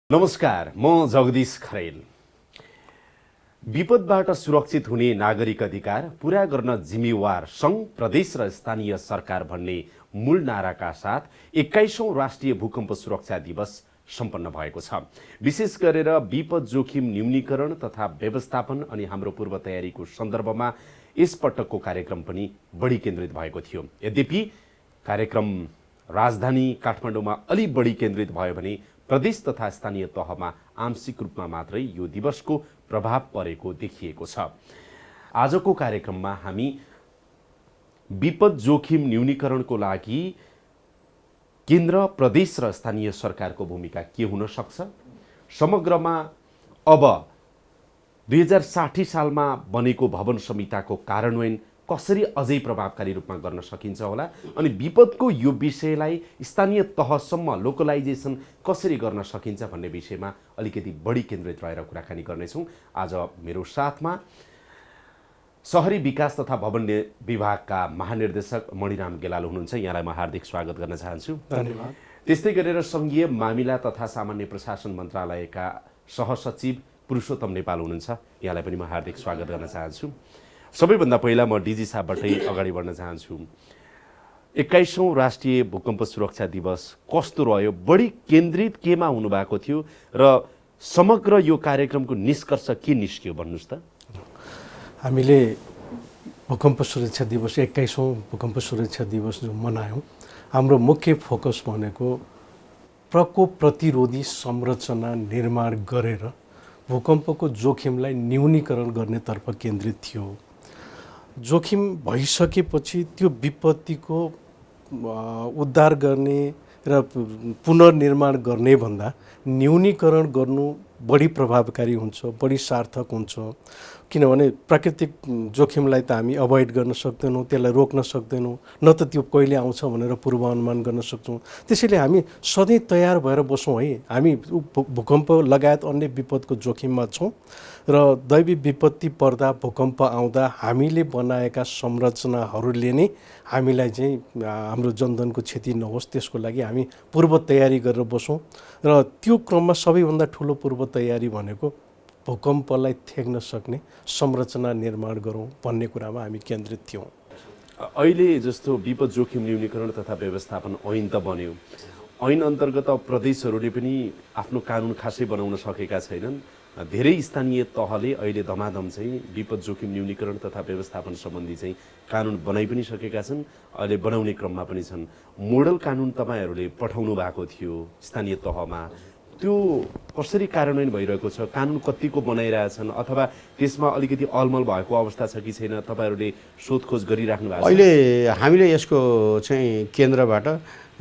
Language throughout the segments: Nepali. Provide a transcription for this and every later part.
नमस्कार, म जगदीश खरेल। विपदबाट सुरक्षित हुने नागरिक अधिकार पूरा गर्न जिम्मेवार सङ्घ, प्रदेश र स्थानीय सरकार भन्ने मूल नाराका साथ 21औं राष्ट्रिय भूकम्प सुरक्षा दिवस सम्पन्न भएको छ। विशेष गरेर विपद जोखिम न्यूनीकरण तथा व्यवस्थापन अनि हाम्रो पूर्व तयारीको सन्दर्भमा यसपटकको कार्यक्रम पनि बढी केन्द्रित भएको थियो। यद्यपि कार्यक्रम राजधानी काठमाडौँमा अलि बढी केन्द्रित भयो भने प्रदेश तथा स्थानीय तहमा आंशिक रूपमा मात्रै यो दिवसको प्रभाव परेको देखिएको छ। आजको कार्यक्रममा हामी विपद जोखिम न्यूनीकरणको लागि केन्द्र, प्रदेश र स्थानीय सरकारको भूमिका के हुन सक्छ, समग्रमा अब 2060 सालमा बनेको भवन संहिताको कार्यान्वयन कसरी अझै प्रभावकारी रूपमा गर्न सकिन्छ होला, अनि विपदको यो विषयलाई स्थानीय तहसम्म लोकलाइजेसन कसरी गर्न सकिन्छ भन्ने विषयमा अलिकति बढी केन्द्रित रहेर कुराकानी गर्नेछौँ। आज मेरो साथमा शहरी विकास तथा भवन विभागका महानिर्देशक मणिराम गेलाल हुनुहुन्छ। यहाँलाई म हार्दिक स्वागत गर्न चाहन्छु। धन्यवाद। त्यस्तै गरेर सङ्घीय मामिला तथा सामान्य प्रशासन मन्त्रालयका सहसचिव पुरुषोत्तम नेपाल हुनुहुन्छ। यहाँलाई पनि म हार्दिक स्वागत गर्न चाहन्छु। सबैभन्दा पहिला म डिजी साहबबाटै अगाडि बढ्न चाहन्छु। 21औं राष्ट्रिय भूकम्प सुरक्षा दिवस कस्तो रह्यो, बढी केन्द्रित केमा हुनुभएको थियो र समग्र यो कार्यक्रमको निष्कर्ष के निस्क्यो भन्नुहोस् त। हामीले भूकम्प सुरक्षा दिवस 21औं भूकम्प सुरक्षा दिवस जो मनायौँ, हाम्रो मुख्य फोकस भनेको प्रकोप प्रतिरोधी संरचना निर्माण गरेर भूकम्पको जोखिमलाई न्यूनीकरण गर्नेतर्फ केन्द्रित थियो। जोखिम भइसकेपछि त्यो विपत्तिको उद्धार गर्ने र पुनर्निर्माण गर्ने भन्दा न्यूनीकरण गर्नु बढी प्रभावकारी हुन्छ, बढी सार्थक हुन्छ। किनभने प्राकृतिक जोखिमलाई त हामी अभोइड गर्न सक्दैनौँ, त्यसलाई रोक्न सक्दैनौँ, न त त्यो कहिले आउँछ भनेर पूर्वानुमान गर्न सक्छौँ। त्यसैले हामी सधैँ तयार भएर बसौँ है। हामी भूकम्प लगायत अन्य विपदको जोखिममा छौँ र दैवी विपत्ति पर्दा, भूकम्प आउँदा हामीले बनाएका संरचनाहरूले नै हामीलाई चाहिँ हाम्रो जनधनको क्षति नहोस् त्यसको लागि हामी पूर्व तयारी गरेर बसौँ। र त्यो क्रममा सबैभन्दा ठुलो पूर्व तयारी भनेको भूकम्पलाई थ्याक्न सक्ने संरचना निर्माण गरौँ भन्ने कुरामा हामी केन्द्रित थियौँ। अहिले जस्तो विपद जोखिम न्यूनीकरण तथा व्यवस्थापन ऐन त बन्यो, ऐन अन्तर्गत प्रदेशहरूले पनि आफ्नो कानुन खासै बनाउन सकेका छैनन्। धेरै स्थानीय तहले अहिले धमाधम चाहिँ विपद जोखिम न्यूनीकरण तथा व्यवस्थापन सम्बन्धी चाहिँ कानुन बनाइ पनि सकेका छन्, अहिले बनाउने क्रममा पनि छन्। मोडल कानुन तपाईँहरूले पठाउनु भएको थियो स्थानीय तहमा, त्यो कसरी कार्यान्वयन भइरहेको छ? कानुन कतिको बनाइरहेछन् अथवा त्यसमा अलिकति अलमल भएको अवस्था छ कि छैन? तपाईँहरूले सोधखोज गरिराख्नु भएको छ? अहिले हामीले यसको चाहिँ केन्द्रबाट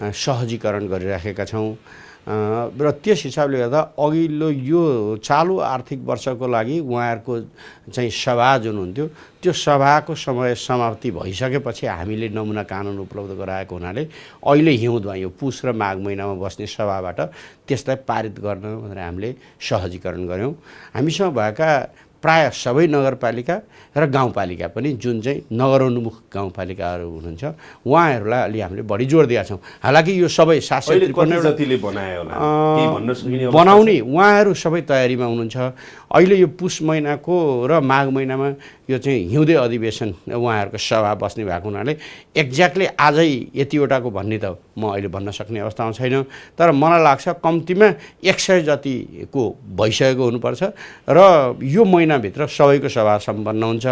सहजीकरण गरिराखेका छौँ र त्यस हिसाबले गर्दा अघिल्लो यो चालु आर्थिक वर्षको लागि उहाँहरूको चाहिँ सभा जुन हुन्थ्यो त्यो सभाको समय समाप्ति भइसकेपछि हामीले नमुना कानुन उपलब्ध गराएको हुनाले अहिले हिउँदमा यो पुस र माघ महिनामा बस्ने सभाबाट त्यसलाई पारित गर्न भनेर हामीले सहजीकरण गऱ्यौँ। हामीसँग भएका प्राय सबै नगरपालिका र गाउँपालिका पनि जुन चाहिँ नगरोन्मुख गाउँपालिकाहरू हुनुहुन्छ उहाँहरूलाई अलि हामीले बढी जोड दिएका छौँ। हालाकि यो सबै 753 बनाउने उहाँहरू सबै तयारीमा हुनुहुन्छ। अहिले यो पुस महिनाको र माघ महिनामा यो चाहिँ हिउँदे अधिवेशन उहाँहरूको सभा बस्ने भएको हुनाले एक्ज्याक्टली आजै यतिवटाको भन्ने त म अहिले भन्न सक्ने अवस्थामा छैन। तर मलाई लाग्छ कम्तीमा 100 जतिको भइसकेको हुनुपर्छ र यो महिनाभित्र सबैको सभा सम्पन्न हुन्छ।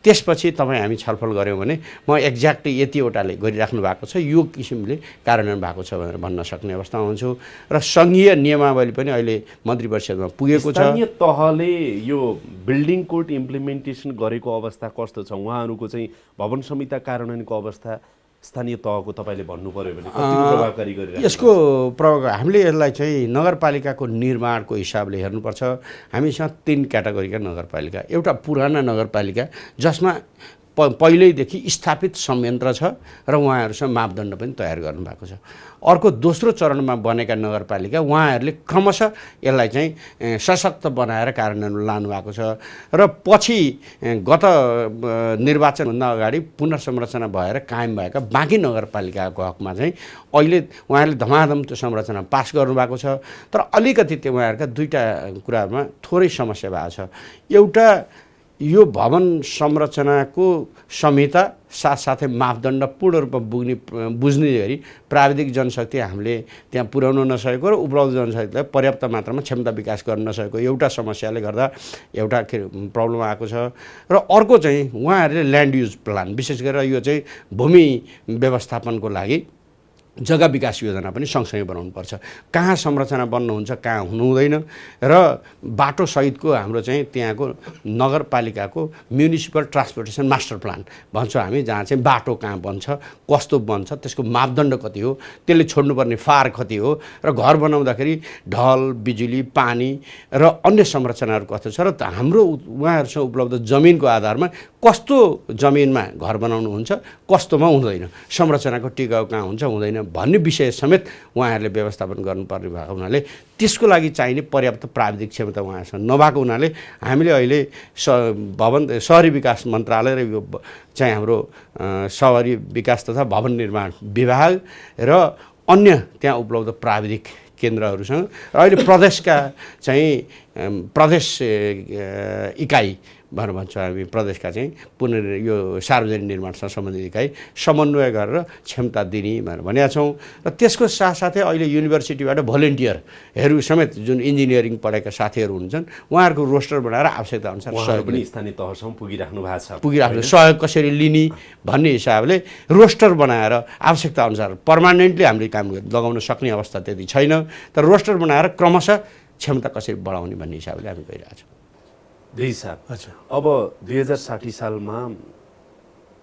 त्यसपछि तपाईँ हामी छलफल गऱ्यौँ भने म एक्ज्याक्टली यतिवटाले गरिराख्नु भएको छ, यो किसिमले कार्यान्वयन भएको छ भनेर भन्न सक्ने अवस्थामा हुन्छु। र सङ्घीय नियमावली पनि अहिले मन्त्री परिषदमा पुगेको छ। स्थानीय तहले यो बिल्डिङ कोड इम्प्लिमेन्टेसन गरेको अवस्था कस्तो छ? उहाँहरूको चाहिँ भवन संहिता कार्यान्वयनको अवस्था स्थानीय तहको तपाईँले भन्नु पर्यो भने कतिको प्रभावकारी गरिरहेको? यसको प्रभाव हामीले यसलाई चाहिँ नगरपालिकाको निर्माणको हिसाबले हेर्नुपर्छ। हामीसँग 3 क्याटेगोरीका नगरपालिका, एउटा पुराना नगरपालिका जसमा पहिल्यैदेखि स्थापित संयन्त्र छ र उहाँहरूसँग मापदण्ड पनि तयार गर्नुभएको छ। अर्को दोस्रो चरणमा बनेका नगरपालिका उहाँहरूले क्रमशः यसलाई चाहिँ सशक्त बनाएर कार्यान्वयन लानुभएको छ र पछि गत निर्वाचनभन्दा अगाडि पुनर्संरचना भएर कायम भएका बाँकी नगरपालिकाको हकमा चाहिँ अहिले उहाँहरूले धमाधम त्यो संरचना पास गर्नुभएको छ। तर अलिकति त्यो उहाँहरूका दुईवटा कुरामा थोरै समस्या भएको छ। एउटा यो भवन संरचनाको संहिता साथसाथै मापदण्ड पूर्ण रूपमा बुझ्ने गरी प्राविधिक जनशक्ति हामीले त्यहाँ पुर्याउन नसकेको र उपलब्ध जनशक्तिलाई पर्याप्त मात्रामा क्षमता विकास गर्न नसकेको एउटा समस्याले गर्दा एउटा प्रब्लम आएको छ। र अर्को चाहिँ उहाँहरूले ल्यान्ड युज प्लान, विशेष गरेर यो चाहिँ भूमि व्यवस्थापनको लागि जग्गा विकास योजना पनि सँगसँगै बनाउनुपर्छ। कहाँ संरचना बन्नुहुन्छ, कहाँ हुनु हुँदैन र बाटोसहितको हाम्रो चाहिँ त्यहाँको नगरपालिकाको म्युनिसिपल ट्रान्सपोर्टेसन मास्टर प्लान भन्छौँ हामी, जहाँ चाहिँ बाटो कहाँ बन्छ, कस्तो बन्छ, त्यसको मापदण्ड कति हो, त्यसले छोड्नुपर्ने फार कति हो र घर बनाउँदाखेरि ढल, बिजुली, पानी र अन्य संरचनाहरू कस्तो छ र हाम्रो उहाँहरूसँग उपलब्ध जमिनको आधारमा कस्तो जमिनमा घर बनाउनुहुन्छ, कस्तोमा हुँदैन, संरचनाको टिकाउ कहाँ हुन्छ हुँदैन भन्ने विषय समेत उहाँहरूले व्यवस्थापन गर्नुपर्ने भएको हुनाले त्यसको लागि चाहिने पर्याप्त प्राविधिक क्षमता उहाँहरूसँग नभएको हुनाले हामीले अहिले शहरी विकास मन्त्रालय र यो चाहिँ हाम्रो शहरी विकास तथा भवन निर्माण विभाग र अन्य त्यहाँ उपलब्ध प्राविधिक केन्द्रहरूसँग र अहिले प्रदेशका चाहिँ प्रदेश इकाइ भनेर भन्छौँ हामी, प्रदेशका चाहिँ यो सार्वजनिक निर्माणसँग सम्बन्धित इकाइ समन्वय गरेर क्षमता दिने भनेर भनेका छौँ। र त्यसको साथसाथै अहिले युनिभर्सिटीबाट भोलिन्टियरहरू समेत जुन इन्जिनियरिङ पढेका साथीहरू हुन्छन् उहाँहरूको रोस्टर बनाएर आवश्यकताअनुसार सहयोग पनि स्थानीय तहसम्म पुगिराख्नु भएको छ, पुगिराख्नु सहयोग कसरी लिने भन्ने हिसाबले रोस्टर बनाएर आवश्यकताअनुसार पर्मानेन्टली हामीले काम लगाउन सक्ने अवस्था त्यति छैन, तर रोस्टर बनाएर क्रमशः क्षमता कसरी बढाउने भन्ने हिसाबले हामी गइरहेका छौँ। देही साहब, अब 2060 सालमा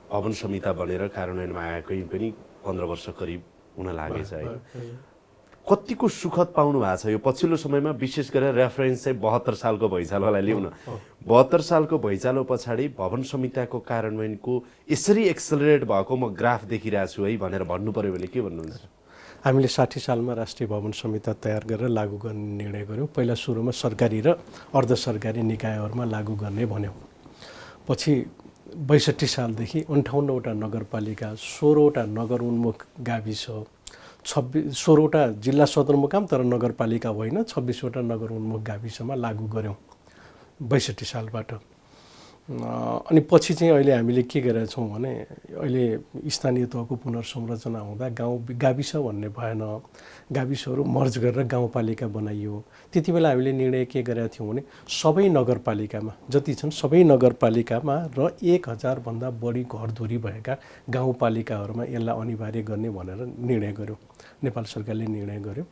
भवन संहिता बनेर कार्यान्वयनमा आएकै पनि 15 वर्ष करिब हुन लागेछ है। कतिको सुखद पाउनु भएको छ यो पछिल्लो समयमा, विशेष गरेर रेफरेन्स चाहिँ 72 सालको भुइँचालोलाई ल्याउन। 72 सालको भुइँचालो पछाडि भवन संहिताको कार्यान्वयनको यसरी एक्सेलरेट भएको म ग्राफ देखिरहेको छु है भनेर भन्नु पर्यो भने के भन्नुहुन्छ? हामीले 60 सालमा राष्ट्रिय भवन संहिता तयार गरेर लागू गर्ने निर्णय गऱ्यौँ। पहिला सुरुमा सरकारी र अर्ध सरकारी निकायहरूमा लागू गर्ने भन्यौँ। पछि 62 सालदेखि 58वटा नगरपालिका, 16वटा नगर उन्मुख गाविस, 16वटा जिल्ला सदरमुकाम तर नगरपालिका होइन, 26वटा नगर उन्मुख गाविसमा लागू गऱ्यौँ 62 सालबाट। अनि पछि चाहिँ अहिले हामीले के गरेका छौँ भने अहिले स्थानीय तहको पुनर्संरचना हुँदा गाविस भन्ने भएन, गाविसहरू मर्ज गरेर गाउँपालिका बनाइयो। त्यति बेला हामीले निर्णय के गरेका थियौँ भने सबै नगरपालिकामा जति छन् सबै नगरपालिकामा र 1000 भन्दा बढी घरधुरी भएका गाउँपालिकाहरूमा यसलाई अनिवार्य गर्ने भनेर निर्णय गर्यो, नेपाल सरकारले निर्णय गर्यो।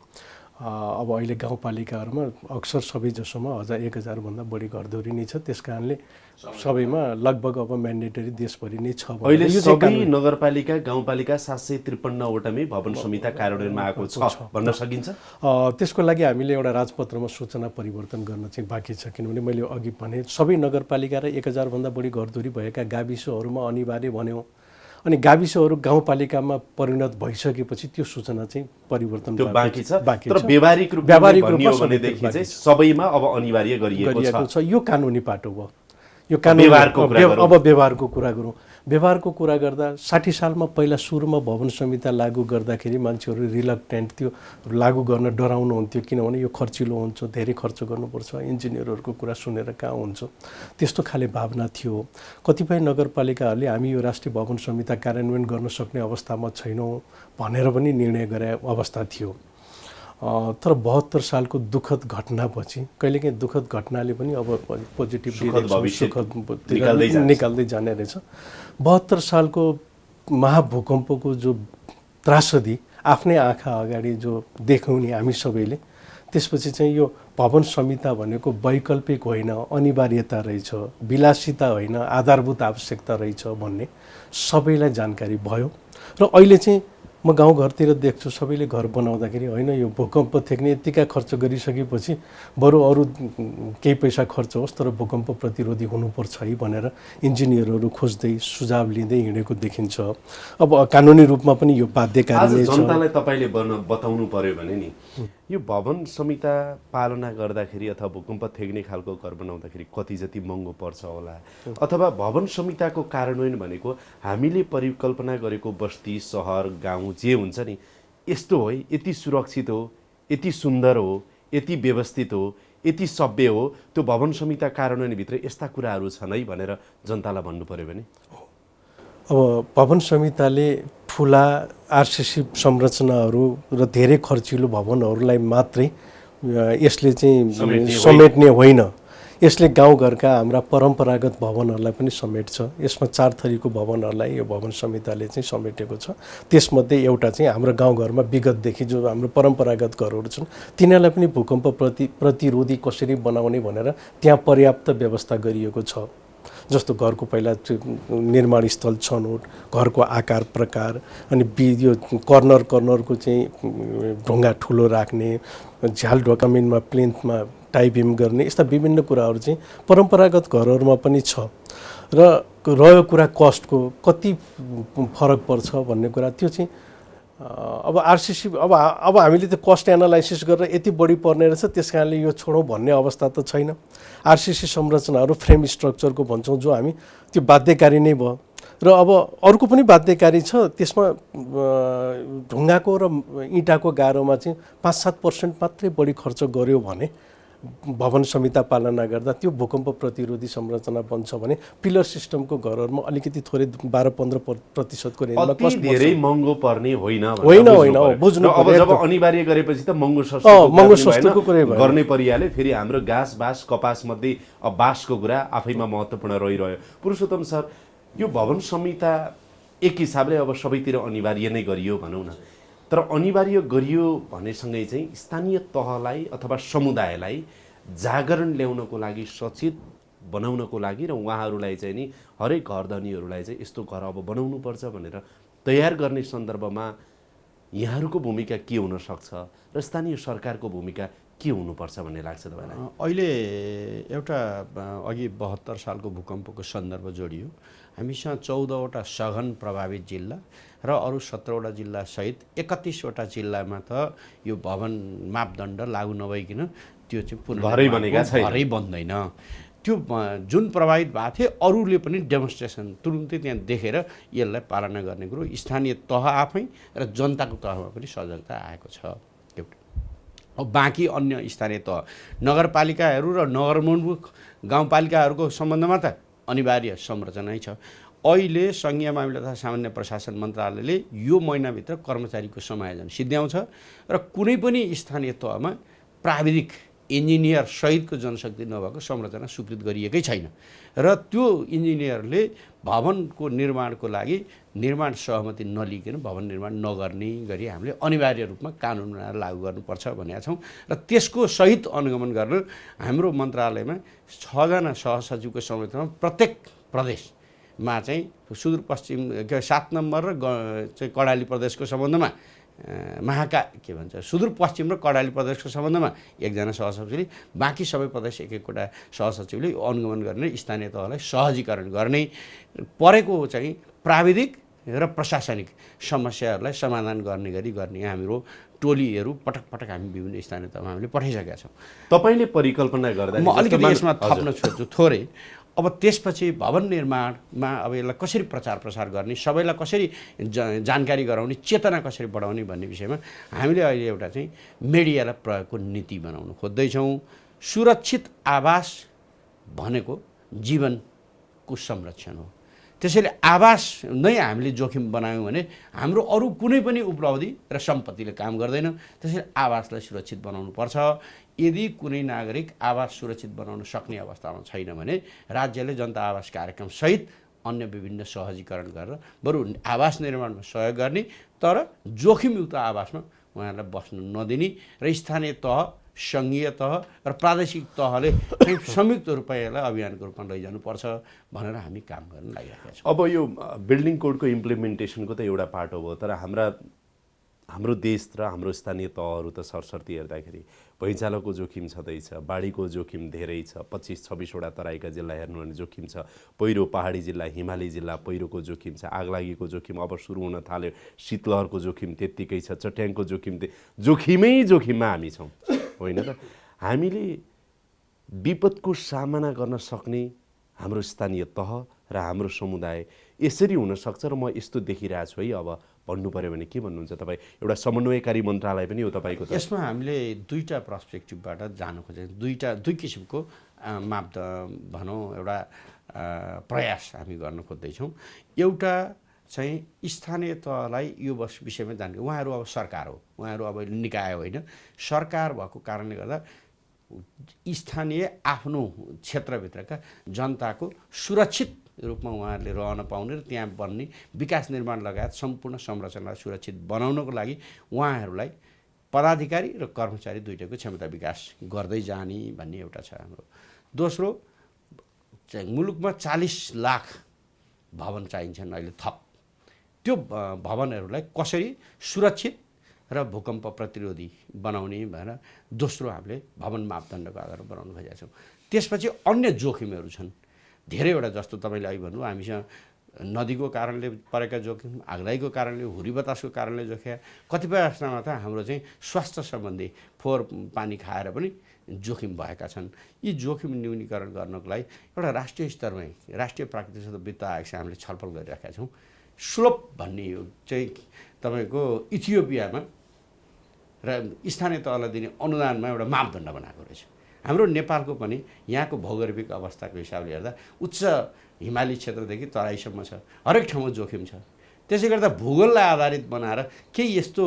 अब अहिले गाउँपालिकाहरूमा अक्सर सबै जसोमा 1000 भन्दा बढी घरधुरी नै छ, त्यस कारणले सबैमा लगभग अब म्यान्डेटरी देशभरि नै छ। अहिले सबै नगरपालिका गाउँपालिका 753वटामै भवन संहिता कार्यान्वयनमा आएको छ भन्न सकिन्छ। त्यसको लागि हामीले एउटा राजपत्रमा सूचना परिवर्तन गर्न चाहिँ बाँकी छ, किनभने मैले अघि भने सबै नगरपालिका र 1000 भन्दा बढी घरधुरी भएका गाविसहरूमा अनिवार्य भन्यौँ। अनि गाविसहरू गाउँपालिकामा परिणत भइसकेपछि त्यो सूचना चाहिँ परिवर्तन बाँकी छ, तर व्यावहारिक रूपमा भनेदेखि चाहिँ सबैमा अब अनिवार्य गरिएको छ। यो कानुनी पाटो भयो। यो कानुन अब व्यवहारको कुरा गरौँ। व्यवहारको कुरा गर्दा 60 सालमा पहिला सुरुमा भवन संहिता लागू गर्दाखेरि मान्छेहरू रिलक्टेन्ट थियो, लागू गर्न डराउनुहुन्थ्यो, किनभने यो खर्चिलो हुन्छ, धेरै खर्च गर्नुपर्छ, इन्जिनियरहरूको कुरा सुनेर कहाँ हुन्छ, त्यस्तो खाले भावना थियो। कतिपय नगरपालिकाहरूले हामी यो राष्ट्रिय भवन संहिता कार्यान्वयन गर्न सक्ने अवस्थामा छैनौँ भनेर पनि निर्णय गरे अवस्था थियो। तर 72 सालको दुःखद घटनापछि कहिलेकाहीँ दुःखद घटनाले पनि अब पोजिटिभ निकाल्दै जाने रहेछ। 72 सालको महाभूकम्पको जो त्रासदी आफ्नै आँखा अगाडि जो देख्यौँ नि हामी सबैले, त्यसपछि चाहिँ यो भवन संहिता भनेको वैकल्पिक होइन, अनिवार्यता रहेछ, विलासिता होइन, आधारभूत आवश्यकता रहेछ भन्ने सबैलाई जानकारी भयो। र अहिले चाहिँ म गाउँघरतिर देख्छु सबैले घर बनाउँदाखेरि होइन यो भूकम्प थेक्ने यत्तिका खर्च गरिसकेपछि बरु अरू केही पैसा खर्च होस् तर भूकम्प प्रतिरोधी हुनुपर्छ है भनेर इन्जिनियरहरू खोज्दै सुझाव लिँदै हिँडेको देखिन्छ। अब कानुनी रूपमा पनि यो बाध्यकारी आज नै छ। जनतालाई तपाईँले बताउनु पर्यो भने नि यो भवन संहिता पालना गर्दाखेरि अथवा भूकम्प थेग्ने खालको घर बनाउँदाखेरि कति जति महँगो पर्छ होला, अथवा भवन संहिताको कार्यान्वयन भनेको हामीले परिकल्पना गरेको बस्ती सहर गाउँ जे हुन्छ नि यस्तो हो, यति सुरक्षित हो, यति सुन्दर हो, यति व्यवस्थित हो, यति सभ्य हो, त्यो भवन संहिता कार्यान्वयनभित्र यस्ता कुराहरू छन् है भनेर जनतालाई भन्नु पर्यो भने अब भवन संहिताले ठुला आरसिसी संरचनाहरू र धेरै खर्चिलो भवनहरूलाई मात्रै यसले चाहिँ समेट्ने होइन, यसले गाउँघरका हाम्रा परम्परागत भवनहरूलाई पनि समेट्छ। यसमा 4 थरीको भवनहरूलाई यो भवन संहिताले चाहिँ समेटेको छ। त्यसमध्ये एउटा चाहिँ हाम्रो गाउँघरमा विगतदेखि जो हाम्रो परम्परागत घरहरू छन् तिनीहरूलाई पनि भूकम्प प्रतिरोधी कसरी बनाउने भनेर त्यहाँ पर्याप्त व्यवस्था गरिएको छ। जस्तो घरको पहिला निर्माण स्थल छनौट, घरको आकार प्रकार, अनि यो कर्नरको चाहिँ ढुङ्गा ठुलो राख्ने, झ्याल ढोकामिनमा प्लिन्थमा टाई बिम गर्ने, यस्ता विभिन्न कुराहरू चाहिँ परम्परागत घरहरूमा पनि छ। र रह्यो कुरा कस्टको कति फरक पर्छ भन्ने कुरा, त्यो चाहिँ अब आरसिसी अब हामीले त्यो कस्ट एनालाइसिस गरेर यति बढी पर्ने रहेछ त्यस कारणले यो छोडौँ भन्ने अवस्था त छैन। आरसिसी संरचनाहरू फ्रेम स्ट्रक्चरको भन्छौँ जो हामी त्यो बाध्यकारी नै भयो। र अब अर्को पनि बाध्यकारी छ, त्यसमा ढुङ्गाको र इँटाको गारोमा चाहिँ 5-7% मात्रै बढी खर्च गर्यो भने भवन संहिता पालना गर्दा त्यो भूकम्प प्रतिरोधी संरचना बन्छ भने पिलर सिस्टमको घरहरूमा अलिकति थोरै 12-15%को रेन्जमा अति धेरै महँगो पर्ने होइन बुझ्नु अब जब अनिवार्य गरेपछि त महँगो सस्तोको कुरै गर्ने परिहाल्यो। फेरि हाम्रो घाँस बाँस कपास मध्ये अब बाँसको कुरा आफैमा महत्त्वपूर्ण रहिरह्यो। पुरुषोत्तम सर, यो भवन संहिता एक हिसाबले अब सबैतिर अनिवार्य नै गरियो भनौँ न, तर अनिवार्य गरियो भनेसँगै चाहिँ स्थानीय तहलाई अथवा समुदायलाई जागरण ल्याउनको लागि, सचेत बनाउनको लागि र उहाँहरूलाई चाहिँ नि हरेक घरधनीहरूलाई चाहिँ यस्तो घर अब बनाउनुपर्छ भनेर तयार गर्ने सन्दर्भमा यहाँहरूको भूमिका के हुन सक्छ र स्थानीय सरकारको भूमिका के हुनुपर्छ भन्ने लाग्छ तपाईँलाई? अहिले एउटा अघि 72 सालको भूकम्पको सन्दर्भ जोडियो। हामीसँग 14वटा सघन प्रभावित जिल्ला र अरू 17वटा जिल्ला सहित 31वटा जिल्लामा त यो भवन मापदण्ड लागू नभइकन त्यो चाहिँ घरै बनेका छैन, घरै बन्दैन। त्यो जुन प्रभावित भएको थियो अरूले पनि डेमोन्स्ट्रेसन तुरुन्तै त्यहाँ देखेर यसलाई पालना गर्ने कुरो स्थानीय तह आफै र जनताको तहमा पनि सजगता आएको छ। अब बाँकी अन्य स्थानीय तह नगरपालिकाहरू र नगरमुन्मुख गाउँपालिकाहरूको सम्बन्धमा त अनिवार्य संरचनै छ। अहिले सङ्घीय मामिला तथा सामान्य प्रशासन मन्त्रालयले यो महिनाभित्र कर्मचारीको समायोजन सिद्ध्याउँछ र कुनै पनि स्थानीय तहमा प्राविधिक इन्जिनियर सहितको जनशक्ति नभएको संरचना स्वीकृत गरिएकै छैन र त्यो इन्जिनियरले भवनको निर्माणको लागि निर्माण सहमति नलिकन भवन निर्माण नगर्ने गरी हामीले अनिवार्य रूपमा कानुन बनाएर लागू गर्नुपर्छ भनेका छौँ र त्यसको सहित अनुगमन गर्न हाम्रो मन्त्रालयमा 6 जना सहसचिवको संरचनामा प्रत्येक प्रदेशमा चाहिँ सुदूरपश्चिम 7 नम्बर र चाहिँ कर्णाली प्रदेशको सम्बन्धमा सुदूरपश्चिम र कर्णाली प्रदेशको सम्बन्धमा 1 जना सहसचिवले, बाँकी सबै प्रदेश एक-एकवटा सहसचिवले अनुगमन गर्ने, स्थानीय तहलाई सहजीकरण गर्ने, परेको चाहिँ प्राविधिक र प्रशासनिक समस्याहरूलाई समाधान गर्ने गरी गर्ने हाम्रो टोलीहरू पटक पटक हामी विभिन्न स्थानीय तहमा हामीले पठाइसकेका छौँ। तपाईँले परिकल्पना गर्दा म अलिकति यसमा थप्न छोड्छु थोरै। अब त्यसपछि भवन निर्माणमा अब यसलाई कसरी प्रचार प्रसार गर्ने, सबैलाई कसरी जानकारी गराउने, चेतना कसरी बढाउने भन्ने विषयमा हामीले अहिले एउटा चाहिँ मिडियालाई प्रयोगको नीति बनाउन खोज्दैछौँ। सुरक्षित आवास भनेको जीवनको संरक्षण हो। त्यसैले आवास नै हामीले जोखिम बनायौँ भने हाम्रो अरू कुनै पनि उपलब्धि र सम्पत्तिले काम गर्दैन। त्यसैले आवासलाई सुरक्षित बनाउनु पर्छ। यदि कुनै नागरिक आवास सुरक्षित बनाउन सक्ने अवस्थामा छैन भने राज्यले जनता आवास कार्यक्रम सहित अन्य विभिन्न सहजीकरण गरेर बरु आवास निर्माणमा सहयोग गर्ने, तर जोखिमयुक्त आवासमा उहाँहरूलाई बस्न नदिने र स्थानीय तह, सङ्घीय तह र प्रादेशिक तहले संयुक्त रूपमा यसलाई अभियानको रूपमा लैजानुपर्छ भनेर हामी काम गर्न लागिरहेका छौँ। अब यो बिल्डिङ कोडको इम्प्लिमेन्टेसनको त एउटा पार्ट हो, तर हाम्रा हाम्रो देश र हाम्रो स्थानीय तहहरू त सरसर्ती हेर्दाखेरि भुइँचालोको जोखिम छँदैछ, बाढीको जोखिम धेरै छ, 25-26वटा तराईका जिल्ला हेर्नु भने जोखिम छ, पहिरो पहाडी जिल्ला, हिमाली जिल्ला पहिरोको जोखिम छ, आगलागीको जोखिम अब सुरु हुन थाल्यो, शीतलहरको जोखिम त्यत्तिकै छ, चट्याङको जोखिम जोखिमै जोखिममा हामी छौँ होइन त। हामीले विपदको सामना गर्न सक्ने हाम्रो स्थानीय तह र हाम्रो समुदाय यसरी हुनसक्छ र म यस्तो देखिरहेको छु है। अब भन्नु पऱ्यो भने के भन्नुहुन्छ तपाईँ? एउटा समन्वयकारी मन्त्रालय पनि हो तपाईँको त। यसमा हामीले दुईवटा पर्सपेक्टिभबाट जानु खोजेको, दुई किसिमको भनौँ एउटा प्रयास हामी गर्न खोज्दैछौँ। एउटा चाहिँ स्थानीय तहलाई यो विषयमा जानकारी, उहाँहरू अब सरकार हो, उहाँहरू अब निकाय होइन, सरकार भएको कारणले गर्दा स्थानीय आफ्नो क्षेत्रभित्रका जनताको सुरक्षित रूपमा उहाँहरूले रहन पाउने र त्यहाँ बन्ने विकास निर्माण लगायत सम्पूर्ण संरचनालाई सुरक्षित बनाउनको लागि उहाँहरूलाई पदाधिकारी र कर्मचारी दुईटैको क्षमता विकास गर्दै जाने भन्ने एउटा छ हाम्रो। दोस्रो चाहिँ मुलुकमा 40 लाख भवन चाहिन्छन् अहिले थप। त्यो भवनहरूलाई कसरी सुरक्षित र भूकम्प प्रतिरोधी बनाउने भनेर दोस्रो हामीले भवन मापदण्डको आधारमा बनाउन खोजेका छौँ। त्यसपछि अन्य जोखिमहरू छन् धेरैवटा, जस्तो तपाईँले अघि भन्नु हामीसँग नदीको कारणले परेका जोखिम, आगलागीको कारणले, हुरी बतासको कारणले जोखिम, कतिपय अवस्थामा त हाम्रो चाहिँ स्वास्थ्य सम्बन्धी फोहोर पानी खाएर पनि जोखिम भएका छन्। यी जोखिम न्यूनीकरण गर्नको लागि एउटा राष्ट्रिय स्तरमै राष्ट्रिय प्राकृतिक वित्त आयोगसँग हामीले छलफल गरिरहेका छौँ। स्लोप भन्ने यो चाहिँ तपाईँको इथियोपियामा र स्थानीय तहलाई दिने अनुदानमा एउटा मापदण्ड बनाएको रहेछ। हाम्रो नेपालको पनि यहाँको भौगोलिक अवस्थाको हिसाबले हेर्दा उच्च हिमाली क्षेत्रदेखि तराईसम्म छ, हरेक ठाउँमा जोखिम छ। त्यसै गर्दा भूगोललाई आधारित बनाएर केही यस्तो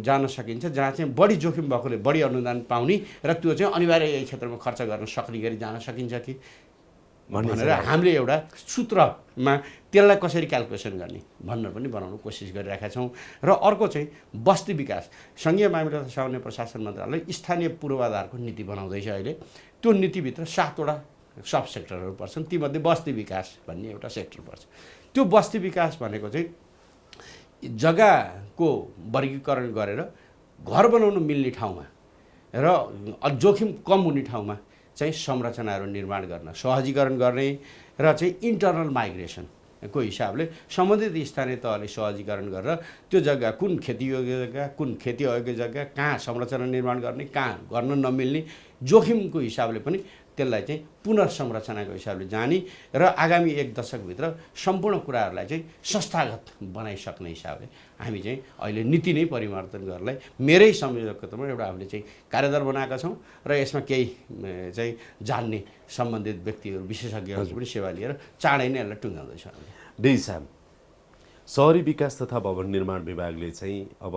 जान सकिन्छ जहाँ चाहिँ बढी जोखिम भएकोले बढी अनुदान पाउने र त्यो चाहिँ अनिवार्य यही क्षेत्रमा खर्च गर्न सक्ने गरी जान सकिन्छ कि भनेर हामीले एउटा सूत्रमा त्यसलाई कसरी क्यालकुलेसन गर्ने भनेर पनि बनाउन कोसिस गरिरहेका छौँ। र अर्को चाहिँ बस्ती विकास, सङ्घीय मामिला तथा सामान्य प्रशासन मन्त्रालय स्थानीय पूर्वाधारको नीति बनाउँदैछ अहिले। त्यो नीतिभित्र 7वटा सब सेक्टरहरू पर्छन्, तीमध्ये बस्ती विकास भन्ने एउटा सेक्टर पर्छ। त्यो बस्ती विकास भनेको चाहिँ जग्गाको वर्गीकरण गरेर घर बनाउनु मिल्ने ठाउँमा र जोखिम कम हुने ठाउँमा चाहिँ संरचनाहरू निर्माण गर्न, सहजीकरण गर्ने र चाहिँ इन्टरनल माइग्रेसनको हिसाबले सम्बन्धित स्थानीय तहले सहजीकरण गरेर त्यो जग्गा कुन खेतीयोग्य जग्गा, कुन खेती अयोग्य जग्गा, कहाँ संरचना निर्माण गर्ने, कहाँ गर्न नमिल्ने, जोखिमको हिसाबले पनि त्यसलाई चाहिँ पुनर्संरचनाको हिसाबले जाने र आगामी 1 दशकभित्र सम्पूर्ण कुराहरूलाई चाहिँ संस्थागत बनाइसक्ने हिसाबले हामी चाहिँ अहिले नीति नै परिवर्तन गर्नलाई मेरै संयोजकत्वमा एउटा हामीले चाहिँ कार्यदल बनाएका छौँ र यसमा केही चाहिँ जान्ने सम्बन्धित व्यक्तिहरू विशेषज्ञहरू पनि सेवा लिएर चाँडै नै यसलाई टुङ्गाउँदैछौँ। डेजी साहब, सहरी विकास तथा भवन निर्माण विभागले चाहिँ अब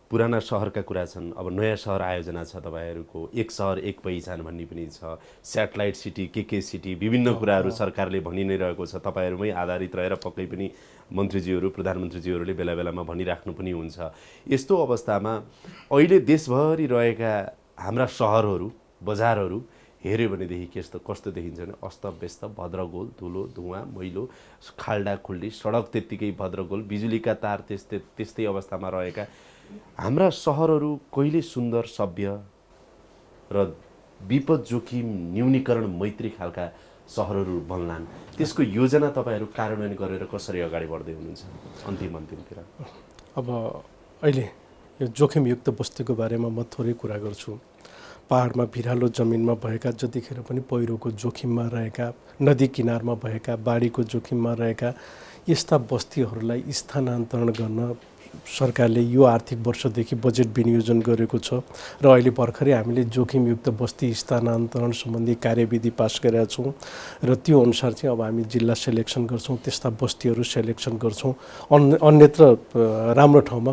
पुराना सहरका कुरा छन्, अब नयाँ सहर आयोजना छ तपाईँहरूको, एक सहर एक पहिचान भन्ने पनि छ, स्याटेलाइट सिटी, के सिटी, विभिन्न कुराहरू सरकारले भनि नै रहेको छ। तपाईँहरूमै आधारित रहेर पक्कै पनि मन्त्रीज्यूहरू, प्रधानमन्त्रीज्यूहरूले बेला बेलामा भनिराख्नु पनि हुन्छ। यस्तो अवस्थामा अहिले देशभरि रहेका हाम्रा सहरहरू, बजारहरू हेऱ्यो भनेदेखि कस्तो देखिन्छ भने अस्तव्यस्त, भद्रगोल, धुलो धुवाँ मैलो, खाल्डा खुल्डी, सडक त्यत्तिकै भद्रगोल, बिजुलीका तार त्यस्तै अवस्थामा रहेका हाम्रा सहरहरू कहिले सुन्दर, सभ्य र विपद जोखिम न्यूनीकरण मैत्री खालका सहरहरू बन्लान्, त्यसको योजना तपाईँहरू कार्यान्वयन गरेर कसरी अगाडि बढ्दै हुनुहुन्छ अन्तिमतिर? अब अहिले यो जोखिमयुक्त बस्तीको बारेमा म थोरै कुरा गर्छु। पहाडमा भिरालो जमिनमा भएका, जतिखेर पनि पहिरोको जोखिममा रहेका, नदी किनारमा भएका, बाढीको जोखिममा रहेका यस्ता बस्तीहरूलाई स्थानान्तरण गर्न सरकारले यो आर्थिक वर्षदेखि बजेट विनियोजन गरेको छ र अहिले भर्खरै हामीले जोखिमयुक्त बस्ती स्थानान्तरण सम्बन्धी कार्यविधि पास गरेका छौँ र त्यो अनुसार चाहिँ अब हामी जिल्ला सेलेक्सन गर्छौँ, त्यस्ता बस्तीहरू सेलेक्सन गर्छौँ। अन्यत्र राम्रो ठाउँमा,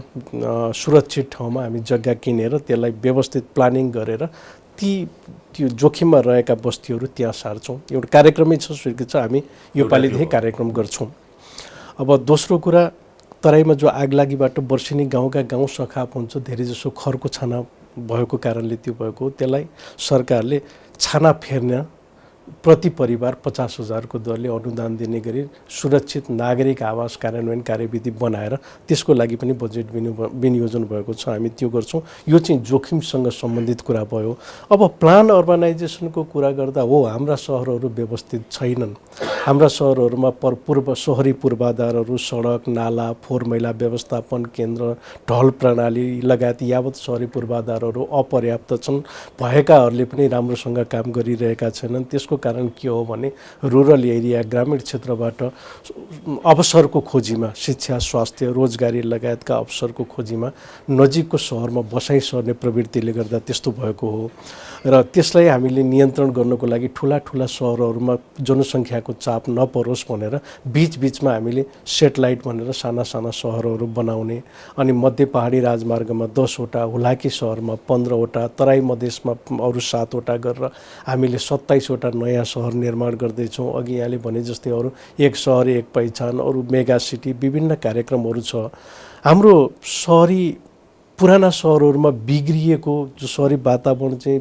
सुरक्षित ठाउँमा हामी जग्गा किनेर त्यसलाई व्यवस्थित प्लानिङ गरेर त्यो जोखिममा रहेका बस्तीहरू त्यहाँ सार्छौँ। एउटा कार्यक्रमै छ, स्वीकृत छ, हामी यो पालिदेखि कार्यक्रम गर्छौँ। अब दोस्रो कुरा, तराईमा जो आगलागीबाट वर्षेनी गाउँका गाउँ सखाप हुन्छ, धेरैजसो खरको छाना भएको कारणले त्यो भएको, त्यसलाई सरकारले छाना फेर्न प्रति परिवार 50,000 को दरले अनुदान दिने गरी सुरक्षित नागरिक आवास कार्यान्वयन कार्यविधि बनाएर त्यसको लागि पनि बजेट विनियोजन भएको छ। हामी त्यो गर्छौँ। यो चाहिँ जोखिमसँग सम्बन्धित कुरा भयो। अब प्लान अर्बनाइजेसनको कुरा गर्दा हो हाम्रा सहरहरू व्यवस्थित छैनन्। हाम्रा सहरहरूमा पूर्व शहरी पूर्वाधारहरू, सडक, नाला, फोहोर मैला व्यवस्थापन केन्द्र, ढल प्रणाली लगायत यावत शहरी पूर्वाधारहरू अपर्याप्त छन्। भएकाहरूले पनि राम्रोसँग काम गरिरहेका छैनन्। त्यसको कारण के हो भने रुरल एरिया, ग्रामीण क्षेत्रबाट अवसरको खोजीमा, शिक्षा, स्वास्थ्य, रोजगारी लगायतका अवसरको खोजीमा नजिकको सहरमा बसाइ सर्ने प्रवृत्तिले गर्दा त्यस्तो भएको हो। र त्यसलाई हामीले नियन्त्रण गर्नको लागि ठुला ठुला सहरहरूमा जनसङ्ख्याको चाप नपरोस् भनेर बीचबीचमा हामीले सेटेलाइट भनेर साना साना सहरहरू बनाउने, अनि मध्य पहाडी राजमार्गमा 10 वटा, हुलाकी सहरमा 15 वटा, तराई मधेसमा अरू 7 वटा गरेर हामीले 27 वटा नयाँ सहर निर्माण गर्दैछौँ। अघि यहाँले भने जस्तै अरू एक सहर एक पहिचान, अरू मेगा सिटी, विभिन्न कार्यक्रमहरू छ। हाम्रो शहरी पुराना सहरहरूमा बिग्रिएको जो शहरी वातावरण चाहिँ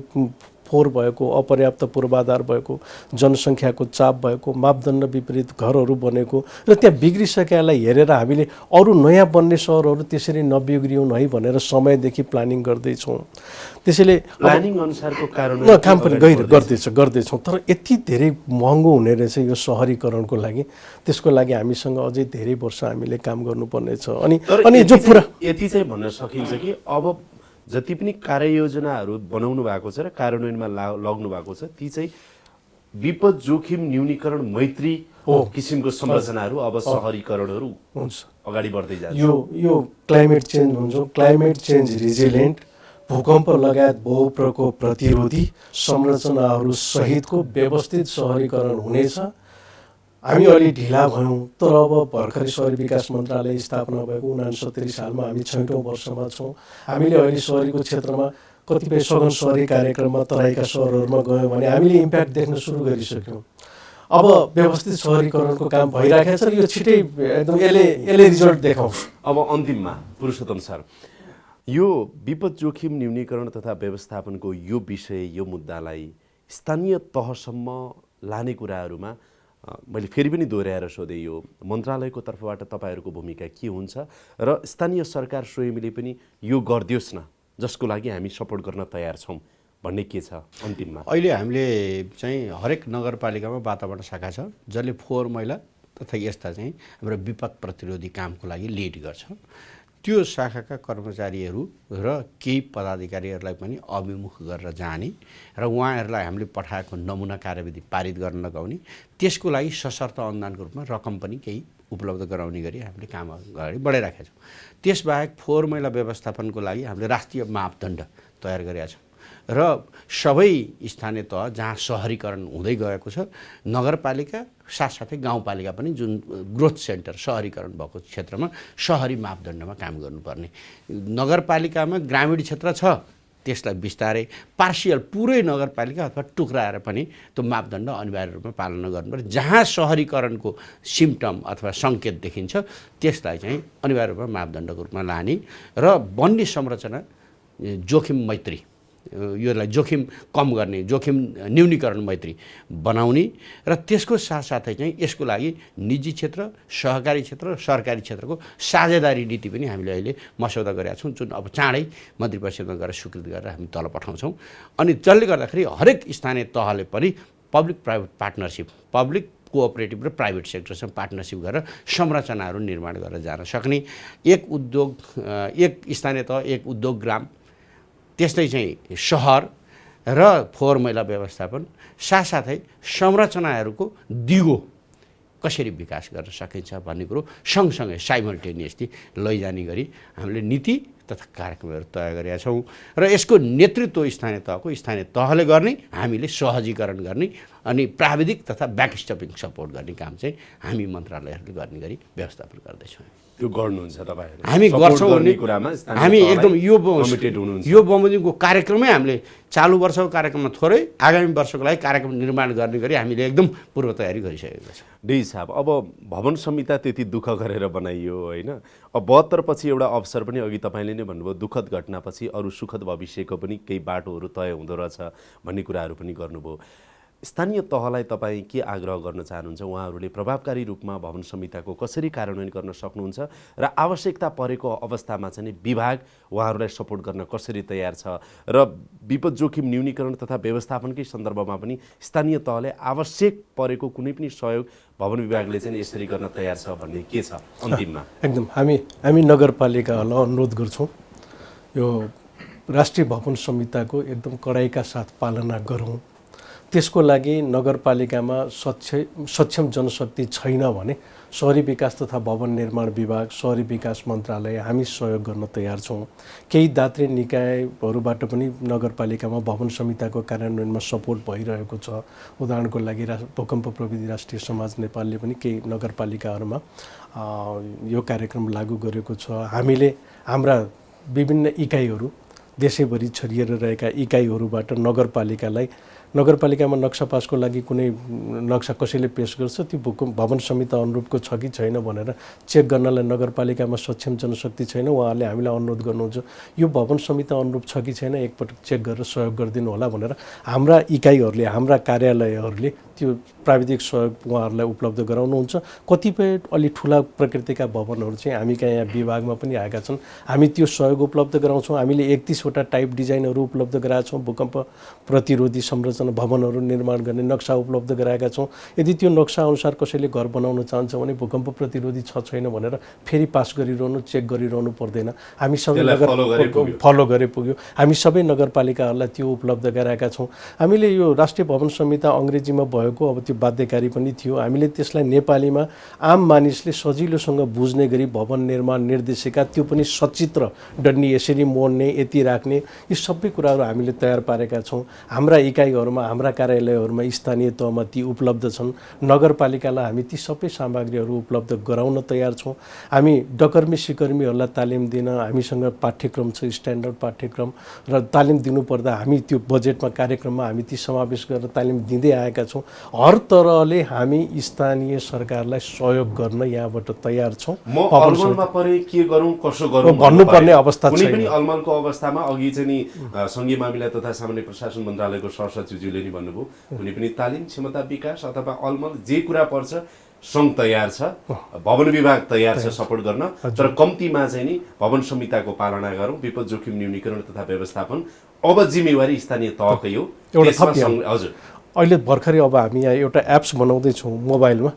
फोहोर भएको, अपर्याप्त पूर्वाधार भएको, जनसङ्ख्याको चाप भएको, मापदण्ड विपरीत घरहरू बनेको र त्यहाँ बिग्रिसकेलाई हेरेर हामीले अरू नयाँ बन्ने सहरहरू त्यसरी नबिग्रिउन् है भनेर समयदेखि प्लानिङ गर्दैछौँ। त्यसैले प्लानिङ अनुसारको कारण काम पनि गर्दैछौँ। तर यति धेरै महँगो हुने रहेछ यो सहरीकरणको लागि। त्यसको लागि हामीसँग अझै धेरै वर्ष हामीले काम गर्नुपर्ने छ। अनि जो पुरा यति चाहिँ भन्न सकिन्छ कि अब जति पनि कार्ययोजनाहरू बनाउनु भएको छ र कार्यान्वयनमा लग्नु भएको छ ती चाहिँ विपद जोखिम न्यूनीकरण मैत्री किसिमको संरचनाहरू अब सहरीकरणहरू हुन्छ, अगाडि बढ्दै जान्छ। यो क्लाइमेट चेन्ज हुन्छ, क्लाइमेट चेन्ज रिजिलेन्ट, भूकम्प लगायत बहुप्रकोप प्रतिरोधी संरचनाहरू सहितको व्यवस्थित सहरीकरण हुनेछ। हामी अलि ढिला भयौँ, तर अब भर्खरै शहरी विकास मन्त्रालय स्थापना भएको 69 सालमा हामी 6औं वर्षमा छौँ। हामीले अहिले शहरीको क्षेत्रमा कतिपय सघन शहरी कार्यक्रममा तराईका सहरहरूमा गयौँ भने हामीले इम्प्याक्ट देख्न सुरु गरिसक्यौँ। अब व्यवस्थित सहरीकरणको काम भइराखेको छ। यो छिटै एकदम यसले रिजल्ट देखाउँछ। अब अन्तिममा पुरुषोत्तम सर, यो विपद जोखिम न्यूनीकरण तथा व्यवस्थापनको यो विषय, यो मुद्दालाई स्थानीय तहसम्म लाने कुराहरूमा मैले फेरि पनि दोहोऱ्याएर सोधेँ, यो मन्त्रालयको तर्फबाट तपाईँहरूको भूमिका के हुन्छ र स्थानीय सरकार स्वयंले पनि यो गरिदियोस् न जसको लागि हामी सपोर्ट गर्न तयार छौँ भन्ने के छ अन्तिममा? अहिले हामीले चाहिँ हरेक नगरपालिकामा वातावरण शाखा छ जसले फोहोर मैला तथा यस्ता चाहिँ हाम्रो विपद प्रतिरोधी कामको लागि लिड गर्छ। त्यो शाखाका कर्मचारीहरू र केही पदाधिकारीहरूलाई पनि अभिमुख गरेर जाने र उहाँहरूलाई हामीले पठाएको नमुना कार्यविधि पारित गर्न लगाउने, त्यसको लागि सशर्त अनुदानको रूपमा रकम पनि केही उपलब्ध गराउने गरी हामीले काम अगाडि बढाइराखेका छौँ। त्यसबाहेक फोहोर मैला व्यवस्थापनको लागि हामीले राष्ट्रिय मापदण्ड तयार गरेका छौँ र सबै स्थानीय तह जहाँ सहरीकरण हुँदै गएको छ, नगरपालिका साथसाथै गाउँपालिका पनि जुन ग्रोथ सेन्टर सहरीकरण भएको क्षेत्रमा सहरी मापदण्डमा काम गर्नुपर्ने, नगरपालिकामा ग्रामीण क्षेत्र छ त्यसलाई बिस्तारै पार्सियल पुरै नगरपालिका अथवा टुक्राएर पनि त्यो मापदण्ड अनिवार्य रूपमा पालना गर्नुपर्छ। जहाँ सहरीकरणको सिम्पटम अथवा सङ्केत देखिन्छ त्यसलाई चाहिँ अनिवार्य रूपमा मापदण्डको रूपमा लाने र बन्ने संरचना जोखिम मैत्री, योलाई जोखिम कम गर्ने, जोखिम न्यूनीकरण मैत्री बनाउने र त्यसको साथसाथै चाहिँ यसको लागि निजी क्षेत्र, सहकारी क्षेत्र र सरकारी क्षेत्रको साझेदारी नीति पनि हामीले अहिले मसौदा गरेका छौँ, जुन अब चाँडै मन्त्री परिषदमा गएर स्वीकृत गरेर हामी तल पठाउँछौँ। अनि जसले गर्दाखेरि हरेक स्थानीय तहले पनि public private partnership, public cooperative र प्राइभेट सेक्टरसँग पार्टनरसिप गरेर संरचनाहरू निर्माण गरेर जान सक्ने, एक स्थानीय तह एक उद्योग ग्राम, त्यस्तै चाहिँ सहर र फोहोर मैला व्यवस्थापन, साथसाथै संरचनाहरूको दिगो कसरी विकास गर्न सकिन्छ भन्ने कुरो सँगसँगै साइमल्टेनियसली लैजाने गरी हामीले नीति तथा कार्यक्रमहरू तय गरेका छौँ र यसको नेतृत्व स्थानीय तहले गर्ने, हामीले सहजीकरण गर्ने अनि प्राविधिक तथा ब्याकस्टपिङ सपोर्ट गर्ने काम चाहिँ हामी मन्त्रालयहरूले गर्ने गरी व्यवस्थापन गर्दैछौँ। यो गर्नुहुन्छ तपाईँहरू? हामी गर्छौँ भन्ने कुरामा हामी एकदम यो बमोजिमको कार्यक्रमै हामीले चालु वर्षको कार्यक्रममा थोरै, आगामी वर्षको लागि कार्यक्रम निर्माण गर्ने गरी हामीले एकदम पूर्व तयारी गरिसकेका छौँ। डी साहब, अब भवन संहिता त्यति दुःख गरेर बनाइयो होइन, अब 72 पछि एउटा अवसर पनि अघि तपाईँले नै भन्नुभयो, दुःखद घटनापछि अरू सुखद भविष्यको पनि केही बाटोहरू तय हुँदो रहेछ भन्ने कुराहरू पनि गर्नुभयो। स्थानीय तहलाई तपाईँ के आग्रह गर्न चाहनुहुन्छ? उहाँहरूले प्रभावकारी रूपमा भवन संहिताको कसरी कार्यान्वयन गर्न सक्नुहुन्छ र आवश्यकता परेको अवस्थामा चाहिँ विभाग उहाँहरूलाई सपोर्ट गर्न कसरी तयार छ र विपद जोखिम न्यूनीकरण तथा व्यवस्थापनकै सन्दर्भमा पनि स्थानीय तहले आवश्यक परेको कुनै पनि सहयोग भवन विभागले चाहिँ यसरी गर्न तयार छ भन्ने के छ अन्तिममा? एकदम हामी नगरपालिकाहरूलाई अनुरोध गर्छौँ यो राष्ट्रिय भवन संहिताको एकदम कडाइका साथ पालना गरौँ। त्यसको लागि नगरपालिकामा सक्षम जनशक्ति छैन भने शहरी विकास तथा भवन निर्माण विभाग, शहरी विकास मन्त्रालय हामी सहयोग गर्न तयार छौँ। केही दात्री निकायहरूबाट पनि नगरपालिकामा भवन संहिताको कार्यान्वयनमा सपोर्ट भइरहेको छ। उदाहरणको लागि भूकम्प प्रविधि राष्ट्रिय समाज नेपालले पनि केही नगरपालिकाहरूमा यो कार्यक्रम लागू गरेको छ। हामीले हाम्रा विभिन्न इकाइहरू देशैभरि छरिएर रहेका इकाइहरूबाट नगरपालिकामा नक्सा पासको लागि कुनै नक्सा कसैले पेश गर्छ, त्यो भवन संहिता अनुरूपको छ कि छैन भनेर चेक गर्नलाई नगरपालिकामा सक्षम जनशक्ति छैन। उहाँहरूले हामीलाई अनुरोध गर्नुहुन्छ यो भवन संहिता अनुरूप छ कि छैन एकपटक चेक गरेर सहयोग गरिदिनु होला भनेर हाम्रा इकाइहरूले, हाम्रा कार्यालयहरूले त्यो प्राविधिक सहयोग उहाँहरूलाई उपलब्ध गराउनुहुन्छ। कतिपय अलि ठुला प्रकृतिका भवनहरू चाहिँ हामी कहाँ यहाँ विभागमा पनि आएका छन्, हामी त्यो सहयोग उपलब्ध गराउँछौँ। हामीले 31वटा टाइप डिजाइनहरू उपलब्ध गराएका छौँ। भूकम्प प्रतिरोधी संरचना भवनहरू निर्माण गर्ने नक्सा उपलब्ध गराएका छौँ। यदि त्यो नक्सा अनुसार कसैले घर बनाउन चाहन्छ भने भूकम्प प्रतिरोधी छ छैन भनेर फेरि पास गरिरहनु, चेक गरिरहनु पर्दैन। हामी सबै फलो गरे पुग्यो। हामी सबै नगरपालिकाहरूलाई त्यो उपलब्ध गराएका छौँ। हामीले यो राष्ट्रिय भवन संहिता अङ्ग्रेजीमा भएको अब त्यो बाध्यकारी पनि थियो। हामीले त्यसलाई नेपालीमा आम मानिसले सजिलोसँग बुझ्ने गरी भवन निर्माण निर्देशिका, त्यो पनि सचित्र डन्डी यसरी मोड्ने, यति राख्ने, यी सबै कुराहरू हामीले तयार पारेका छौँ। हाम्रा इकाइहरूमा, हाम्रा कार्यालयहरूमा स्थानीय तहमा ती उपलब्ध छन्। नगरपालिकालाई हामी ती सबै सामग्रीहरू उपलब्ध गराउन तयार छौँ। हामी डकर्मी सिकर्मीहरूलाई तालिम दिन हामीसँग पाठ्यक्रम छ, स्ट्यान्डर्ड पाठ्यक्रम, र तालिम दिनुपर्दा हामी त्यो बजेटमा कार्यक्रममा हामी ती समावेश गरेर तालिम दिँदै आएका छौँ। हर तरहले हामी स्थानीय सरकारलाई सहयोग गर्न यहाँबाट तयार छौँ। म अलमलमा परे के गरौँ कसो गरौँ भन्नुपर्ने अवस्था कुनै छैन। पनि अलमलको अवस्थामा अघि चाहिँ नि सङ्घीय मामिला तथा सामान्य प्रशासन मन्त्रालयको सहसचिवज्यूले नि भन्नुभयो कुनै पनि तालिम, क्षमता विकास अथवा अलमल जे कुरा पर्छ सङ्घ तयार छ, भवन विभाग तयार छ सपोर्ट गर्न, तर कम्तीमा चाहिँ नि भवन संहिताको पालना गरौँ, विपद जोखिम न्यूनीकरण तथा व्यवस्थापन अब जिम्मेवारी स्थानीय तहकै हो। हजुर, अहिले भर्खरै अब हामी यहाँ एउटा एप्स बनाउँदैछौँ मोबाइलमा।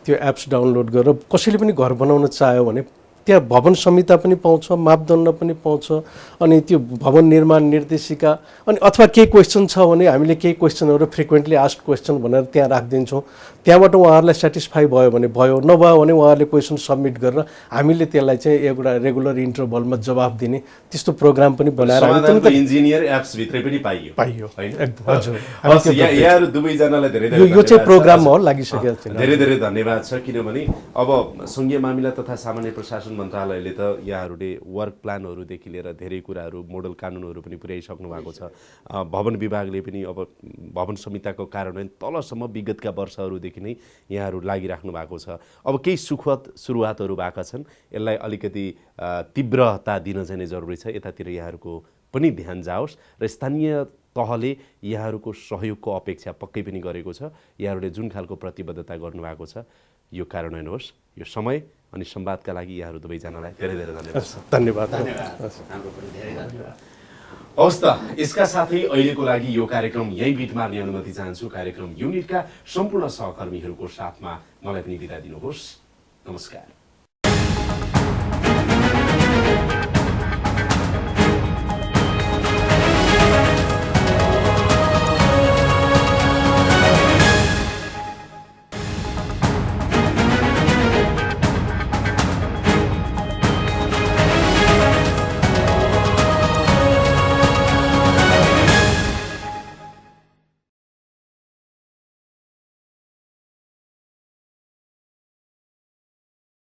त्यो एप्स डाउनलोड गरेर कसैले पनि घर बनाउन चाह्यो भने त्यहाँ भवन संहिता पनि पाउँछ, मापदण्ड पनि पाउँछ, अनि त्यो भवन निर्माण निर्देशिका, अनि अथवा केही क्वेसन छ भने हामीले केही क्वेसनहरू फ्रिक्वेन्टली आस्क्ड क्वेसन भनेर त्यहाँ राखिदिन्छौँ। त्यहाँबाट उहाँहरूलाई सेटिस्फाई भयो भने भयो, नभयो भने उहाँहरूले क्वेसन सबमिट गरेर हामीले त्यसलाई चाहिँ एउटा रेगुलर इन्टरभलमा जवाफ दिने त्यस्तो प्रोग्राम पनि बनाएर इन्जिनियर एप्स भित्रै पनि पाइयो हजुर। यहाँहरू दुवैजनालाई धेरै यो चाहिँ प्रोग्राममा हो लागिसकेको छ। धेरै धेरै धन्यवाद छ, किनभने अब सङ्घीय मामिला तथा सामान्य प्रशासन मन्त्रालयले त यहाँहरूले वर्क प्लानहरूदेखि लिएर धेरै कुराहरू, मोडल कानुनहरू पनि पुर्याइसक्नु भएको छ। भवन विभागले पनि अब भवन संहिताको कार्यान्वयन तलसम्म विगतका वर्षहरूदेखि नै यहाँहरू लागिराख्नु भएको छ। अब केही सुखद सुरुवातहरू भएका छन्, यसलाई अलिकति तीव्रता दिन चाहिँ जरुरी छ। यतातिर यहाँहरूको पनि ध्यान जाओस् र स्थानीय तहले यहाँहरूको सहयोगको अपेक्षा पक्कै पनि गरेको छ। यहाँहरूले जुन खालको प्रतिबद्धता गर्नुभएको छ यो कार्यान्वयन होस्। यो समय अनि संवादका लागि यहाँहरू दुवैजनालाई धेरै धेरै धन्यवाद। हवस् त, यसका साथै अहिलेको लागि यो कार्यक्रम यही बिट मार्ने अनुमति चाहन्छु। कार्यक्रम युनिटका सम्पूर्ण सहकर्मीहरूको साथमा मलाई पनि बिदा दिनुहोस्। नमस्कार।